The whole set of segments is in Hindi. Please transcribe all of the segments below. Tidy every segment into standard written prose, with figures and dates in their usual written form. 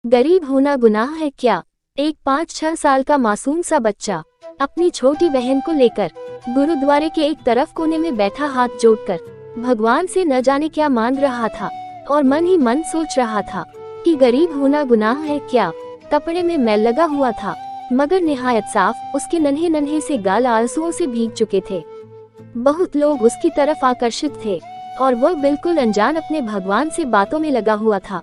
गरीब होना गुनाह है क्या? एक 5-6 साल का मासूम सा बच्चा अपनी छोटी बहन को लेकर गुरुद्वारे के एक तरफ कोने में बैठा हाथ जोड़कर भगवान से न जाने क्या मांग रहा था और मन ही मन सोच रहा था कि गरीब होना गुनाह है क्या। कपड़े में मैल लगा हुआ था मगर निहायत साफ, उसके नन्हे नन्हे से गाल आंसुओं से भीग चुके थे। बहुत लोग उसकी तरफ आकर्षित थे और वह बिल्कुल अनजान अपने भगवान से बातों में लगा हुआ था।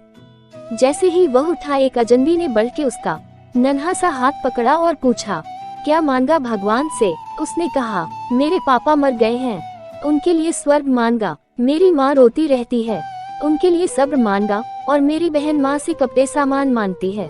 जैसे ही वह उठा, एक अजनबी ने बढ़ के उसका नन्हा सा हाथ पकड़ा और पूछा, क्या मांगा भगवान से? उसने कहा, मेरे पापा मर गए हैं, उनके लिए स्वर्ग मांगा। मेरी माँ रोती रहती है, उनके लिए सब्र मांगा। और मेरी बहन माँ से कपड़े सामान मांगती है,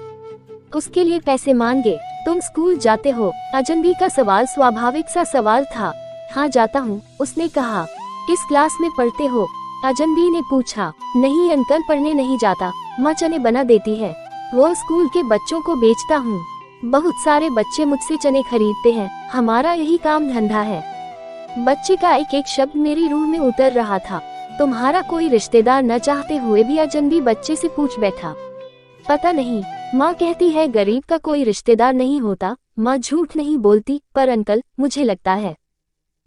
उसके लिए पैसे मांगे। तुम स्कूल जाते हो? अजनबी का सवाल स्वाभाविक सा सवाल था। हाँ जाता हूँ, उसने कहा। किस क्लास में पढ़ते हो? अजनबी ने पूछा। नहीं अंकल, पढ़ने नहीं जाता, माँ चने बना देती है, वो स्कूल के बच्चों को बेचता हूँ। बहुत सारे बच्चे मुझसे चने खरीदते हैं, हमारा यही काम धंधा है। बच्चे का एक एक शब्द मेरी रूह में उतर रहा था। तुम्हारा कोई रिश्तेदार न चाहते हुए भी अजनबी बच्चे से पूछ बैठा। पता नहीं, माँ कहती है गरीब का कोई रिश्तेदार नहीं होता। माँ झूठ नहीं बोलती, पर अंकल मुझे लगता है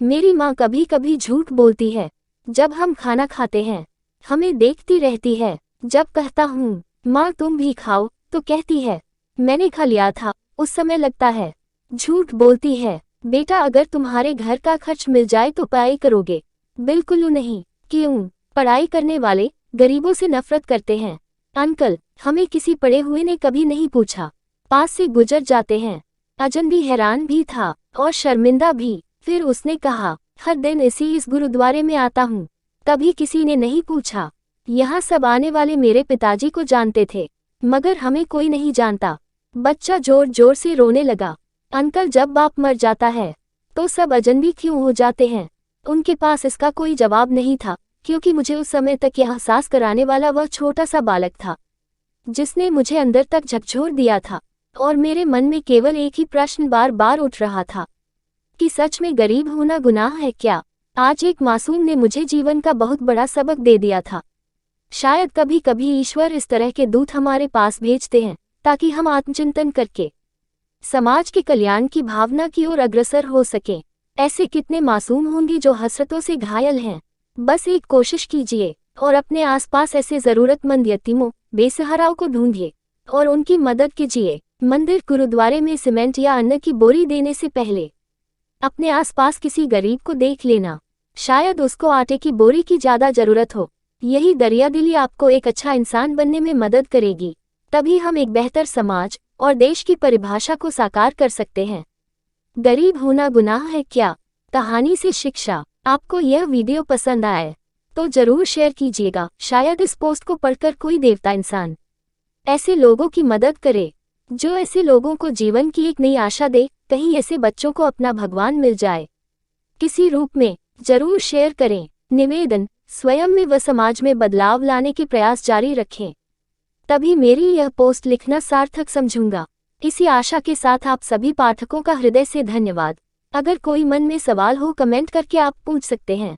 मेरी माँ कभी कभी झूठ बोलती है। जब हम खाना खाते हैं हमें देखती रहती है। जब कहता हूँ माँ तुम भी खाओ तो कहती है मैंने खा लिया था, उस समय लगता है झूठ बोलती है। बेटा अगर तुम्हारे घर का खर्च मिल जाए तो पढ़ाई करोगे? बिल्कुल नहीं। क्यों? पढ़ाई करने वाले गरीबों से नफरत करते हैं। अंकल हमें किसी पढ़े हुए ने कभी नहीं पूछा, पास से गुजर जाते हैं। अजनबी हैरान भी था और शर्मिंदा भी। फिर उसने कहा, हर दिन इस गुरुद्वारे में आता हूँ, कभी किसी ने नहीं पूछा। यहाँ सब आने वाले मेरे पिताजी को जानते थे मगर हमें कोई नहीं जानता। बच्चा जोर जोर से रोने लगा। अंकल जब बाप मर जाता है तो सब अजनबी क्यों हो जाते हैं? उनके पास इसका कोई जवाब नहीं था, क्योंकि मुझे उस समय तक यह एहसास कराने वाला वह छोटा सा बालक था जिसने मुझे अंदर तक झकझोर दिया था। और मेरे मन में केवल एक ही प्रश्न बार बार उठ रहा था कि सच में गरीब होना गुनाह है क्या? आज एक मासूम ने मुझे जीवन का बहुत बड़ा सबक दे दिया था। शायद कभी कभी ईश्वर इस तरह के दूत हमारे पास भेजते हैं ताकि हम आत्मचिंतन करके समाज के कल्याण की भावना की ओर अग्रसर हो सकें। ऐसे कितने मासूम होंगे जो हसरतों से घायल हैं। बस एक कोशिश कीजिए और अपने आसपास ऐसे जरूरतमंद यतीमों, बेसहाराओं को ढूंढिए और उनकी मदद कीजिए। मंदिर, गुरुद्वारे में सीमेंट या अन्न की बोरी देने से पहले अपने आसपास किसी गरीब को देख लेना, शायद उसको आटे की बोरी की ज्यादा जरूरत हो। यही दरियादिली आपको एक अच्छा इंसान बनने में मदद करेगी। तभी हम एक बेहतर समाज और देश की परिभाषा को साकार कर सकते हैं। गरीब होना गुनाह है क्या? कहानी से शिक्षा। आपको यह वीडियो पसंद आए तो जरूर शेयर कीजिएगा। शायद इस पोस्ट को पढ़कर कोई देवता इंसान ऐसे लोगों की मदद करे जो ऐसे लोगों को जीवन की एक नई आशा दे। कहीं ऐसे बच्चों को अपना भगवान मिल जाए किसी रूप में। जरूर शेयर करें। निवेदन, स्वयं में व समाज में बदलाव लाने के प्रयास जारी रखें, तभी मेरी यह पोस्ट लिखना सार्थक समझूंगा। इसी आशा के साथ आप सभी पाठकों का हृदय से धन्यवाद। अगर कोई मन में सवाल हो कमेंट करके आप पूछ सकते हैं।